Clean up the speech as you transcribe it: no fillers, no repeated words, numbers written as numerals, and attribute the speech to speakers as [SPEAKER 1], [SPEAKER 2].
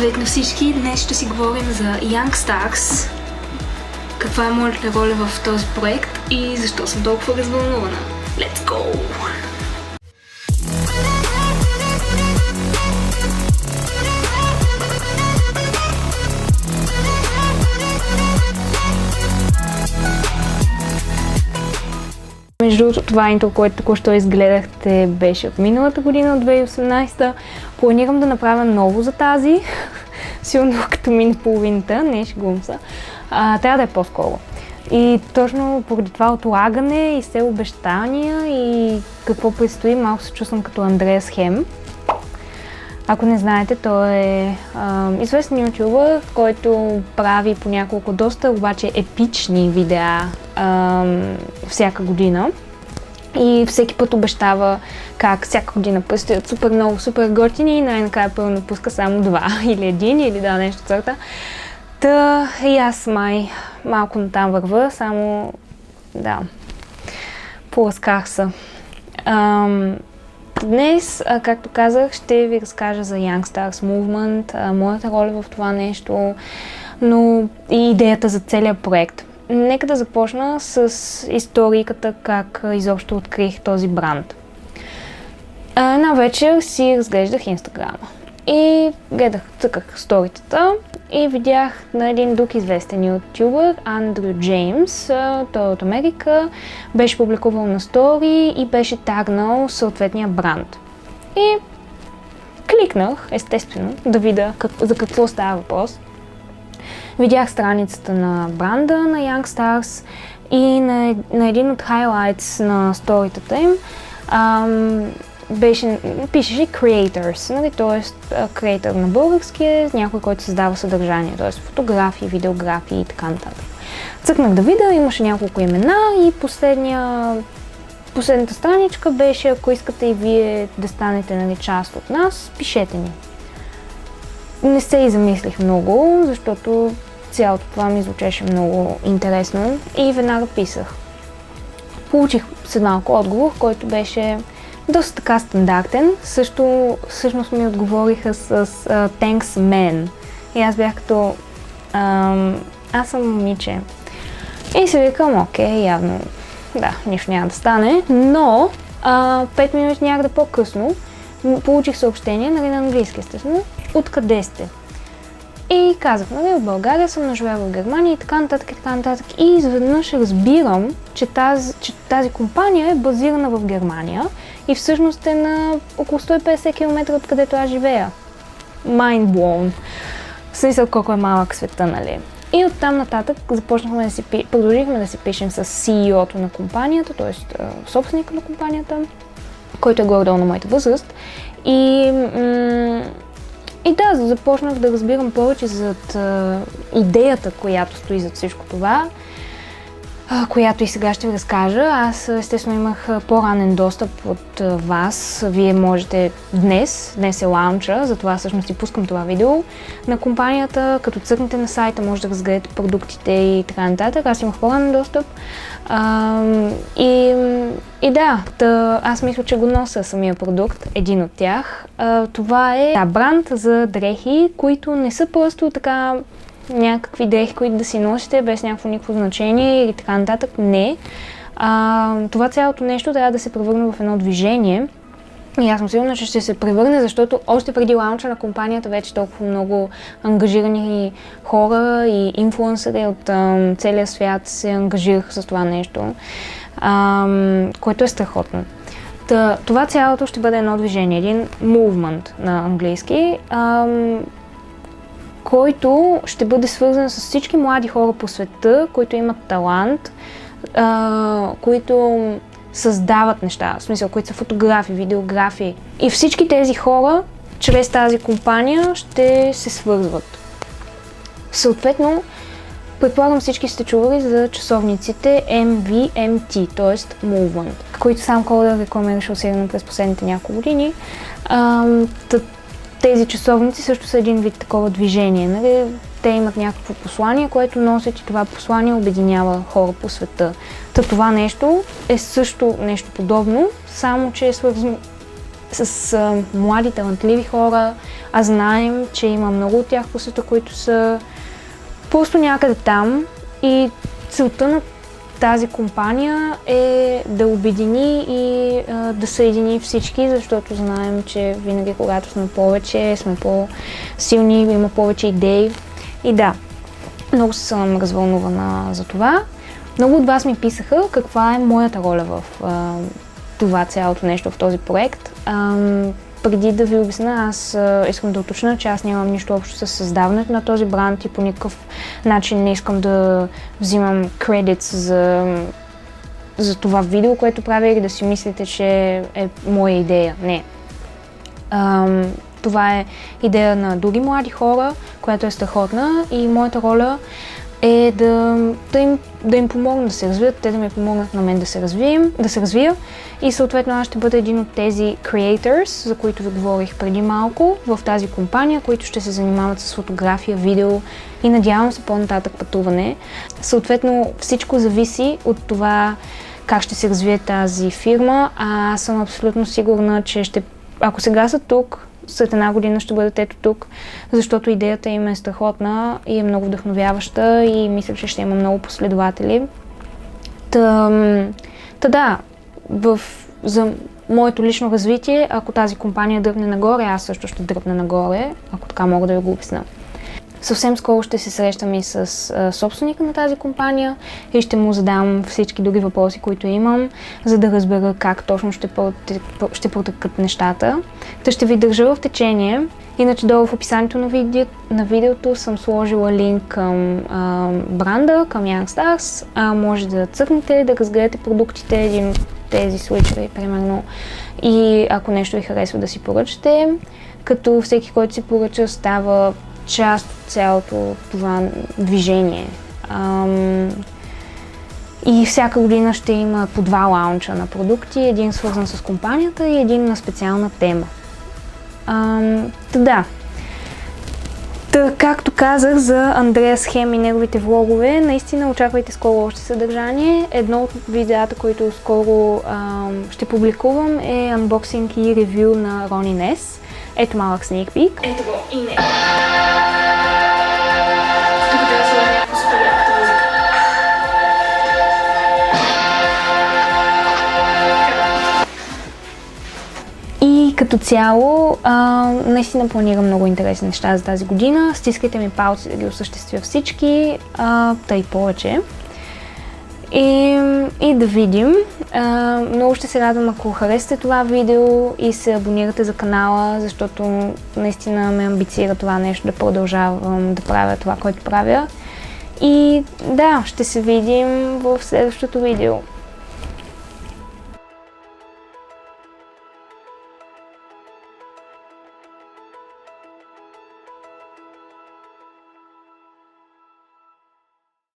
[SPEAKER 1] Здравейте на всички! Днес ще си говорим за Young Stars, каква е моята роля в този проект и защо съм толкова развълнувана. Let's go! Между другото, това интро, което току-що изгледахте, беше от миналата година, от 2018. Планирам да направя ново за тази. Силно като мине половината, не шегувам се. Трябва да е по-скоро. И точно поради това отлагане и все обещания и какво предстои, малко се чувствам като Андреас Хем. Ако не знаете, той е известен ютубър, който прави по няколко доста обаче епични видеа всяка година. И всеки път обещава как всяка година предстоят супер много, супер готини и най-накрая пълно пуска само два или един или да, нещо църта. Та и аз малко натам върва, само да, поласках се. Днес, както казах, ще ви разкажа за Young Stars Movement, моята роля в това нещо, но и идеята за целия проект. Нека да започна с историката, как изобщо открих този бранд. Една вечер си разглеждах Инстаграма и цъках сторитата и видях на един друг известен ютубър, Андрю Джеймс, той от Америка, беше публикувал на стори и беше тагнал съответния бранд. И кликнах, естествено, да видя за какво става въпрос. Видях страницата на бранда на Young Stars и на един от хайлайтс на сторитата им пишеше creators, нали, т.е. creator на български е някой, който създава съдържание, т.е. фотографии, видеографии и така нататък. Цъкнах да видя, имаше няколко имена и последната страничка беше: ако искате и вие да станете, нали, част от нас, пишете ни. Не се и замислих много, защото цялото това ми звучеше много интересно и веднага писах. Получих след малко отговор, който беше доста така стандартен. Всъщност ми отговориха с Thanks man. И аз бях като аз съм момиче. И се викам, окей, явно да, нищо няма да стане, но 5 минути някъде по-късно получих съобщение, нали, на английски, естествено, откъде сте. И казах, нали, в България съм, но живея в Германия и така нататък и така нататък. И изведнъж разбирам, че тази компания е базирана в Германия и всъщност е на около 150 км от където аз живея. Mind blown. В смисъл колко е малък света, нали. И оттам нататък продължихме да си пишем с CEO-то на компанията, т.е. собственика на компанията, който е горе-долу на моята възраст. И да, започнах да разбирам повече за идеята, която стои зад всичко това, която и сега ще ви разкажа. Аз естествено имах по-ранен достъп от вас. Вие можете днес е лаунча, затова всъщност и пускам това видео на компанията. Като цъкнете на сайта, може да разгледате продуктите и така нататък. Аз имах по-ранен достъп. И да, аз мисля, че го нося самия продукт, един от тях. Това е бранд за дрехи, които не са просто така някакви дрехи, които да си носите без никакво значение или така нататък. Не. Това цялото нещо трябва да се превърне в едно движение. И аз съм сигурна, че ще се превърне, защото още преди лаунча на компанията вече толкова много ангажирани хора и инфлуенсъри от целия свят се ангажираха с това нещо, което е страхотно. Това цялото ще бъде едно движение, един movement на английски, който ще бъде свързан с всички млади хора по света, които имат талант, които създават неща, в смисъл, които са фотографи, видеографи. И всички тези хора, чрез тази компания, ще се свързват. Съответно, предполагам всички сте чували за часовниците MVMT, т.е. Movement, които сам Колдър рекламираше усилено през последните няколко години. Тези часовници също са един вид такова движение, нали? Те имат някакво послание, което носят и това послание обединява хора по света. Това нещо е също нещо подобно, само че е свързано с млади, талантливи хора, а знаем, че има много от тях по света, които са просто някъде там и целта на тази компания е да обедини и да съедини всички, защото знаем, че винаги когато сме повече, сме по-силни, има повече идеи. И да, много съм развълнувана за това. Много от вас ми писаха каква е моята роля в това цялото нещо, в този проект. Преди да ви обясня, аз искам да уточня, че аз нямам нищо общо с създаването на този бранд и по никакъв начин не искам да взимам кредит за това видео, което правя или да си мислите, че е моя идея. Не. Това е идея на други млади хора, която е страхотна и моята роля е да им помогна да се развият, те да ми помогнат на мен да се развия и съответно аз ще бъда един от тези creators, за които ви говорих преди малко в тази компания, които ще се занимават с фотография, видео и надявам се по-нататък пътуване. Съответно всичко зависи от това как ще се развие тази фирма, а аз съм абсолютно сигурна, че ако сега са тук, след една година ще бъдат ето тук, защото идеята им е страхотна и е много вдъхновяваща и мисля, че ще има много последователи. Да, за моето лично развитие, ако тази компания дръпне нагоре, аз също ще дръпна нагоре, ако така мога да ви го обясня. Съвсем скоро ще се срещам и с собственика на тази компания и ще му задам всички други въпроси, които имам, за да разбера как точно ще протекат нещата. Та ще ви държа в течение. Иначе долу в описанието на видеото съм сложила линк към бранда, към Young Stars. Може да цъкнете, да разгледате продуктите, един от тези свичери, примерно. И ако нещо ви харесва, да си поръчате. Като всеки, който си поръча, става част от цялото това движение. И всяка година ще има по 2 лаунча на продукти, един свързан с компанията и един на специална тема. Както казах за Андреас Хем и неговите влогове, наистина очаквайте скоро още съдържание. Едно от видеята, които скоро ще публикувам е анбоксинг и ревю на Ronin S. Ето малък sneak peek. Ето го и не. Тук да сложа някаква супер яката музика. И като цяло, наистина планирам много интересни неща за тази година. Стискайте ми палци да ги осъществя всички, тъй повече. И да видим. Много ще се радвам, ако харесате това видео и се абонирате за канала, защото наистина ме амбицира това нещо да продължавам да правя това, което правя. И да, ще се видим в следващото видео.